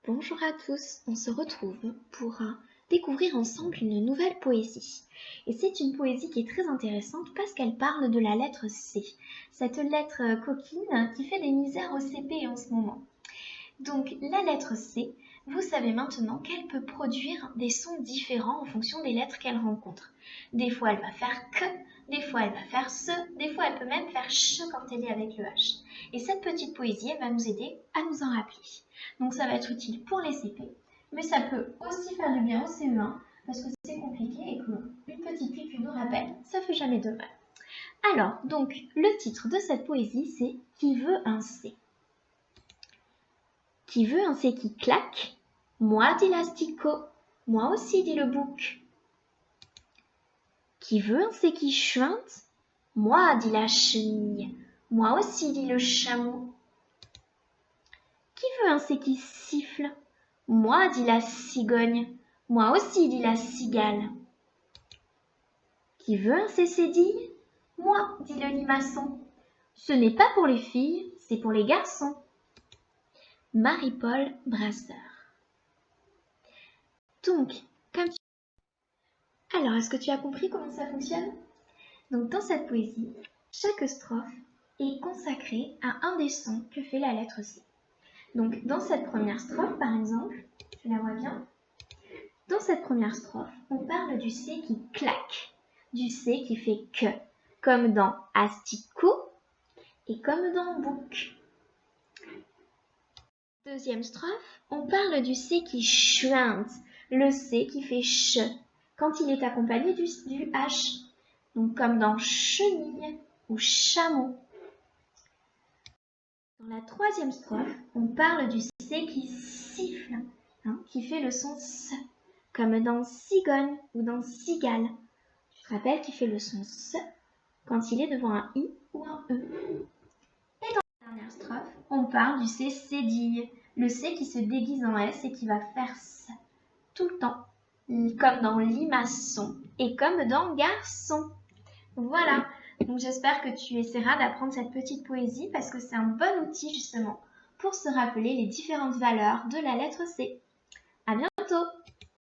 Bonjour à tous, on se retrouve pour découvrir ensemble une nouvelle poésie. Et c'est une poésie qui est très intéressante parce qu'elle parle de la lettre C, cette lettre coquine qui fait des misères au CP en ce moment. Donc la lettre C, vous savez maintenant qu'elle peut produire des sons différents en fonction des lettres qu'elle rencontre. Des fois elle va faire que, des fois elle va faire ce, des fois elle peut même faire ch quand elle est avec le H. Et cette petite poésie, elle va nous aider à nous en rappeler. Donc ça va être utile pour les CP, mais ça peut aussi faire du bien au CE1 parce que c'est compliqué et qu'une petite piqûre nous rappelle, ça fait jamais de mal. Alors, donc, le titre de cette poésie, c'est « Qui veut un C ?» Qui veut un C qui claque? Moi, dit l'asticot. Moi aussi, dit le bouc. Qui veut un C qui chuinte? Moi, dit la chenille. Moi aussi, dit le chameau. Qui veut un C qui siffle? Moi, dit la cigogne. Moi aussi, dit la cigale. Qui veut un C cédille? Moi, dit le limaçon. Ce n'est pas pour les filles, c'est pour les garçons. Marie-Paul Brasseur. Donc, Alors, est-ce que tu as compris comment ça fonctionne? Donc, dans cette poésie, chaque strophe est consacrée à un des sons que fait la lettre C. Donc, dans cette première strophe, par exemple, tu la vois bien? Dans cette première strophe, on parle du C qui claque, du C qui fait que, comme dans asticot et comme dans bouc. Deuxième strophe, on parle du C qui chuinte, le C qui fait ch, quand il est accompagné du H, donc comme dans chenille ou chameau. Dans la troisième strophe, on parle du C qui siffle, qui fait le son S, comme dans cigogne ou dans cigale. Tu te rappelles qu'il fait le son S quand il est devant un I ou un E. Et dans la dernière strophe, on parle du C cédille, le C qui se déguise en S et qui va faire S tout le temps, comme dans limaçon et comme dans garçon. Voilà, donc j'espère que tu essaieras d'apprendre cette petite poésie parce que c'est un bon outil justement pour se rappeler les différentes valeurs de la lettre C. À bientôt!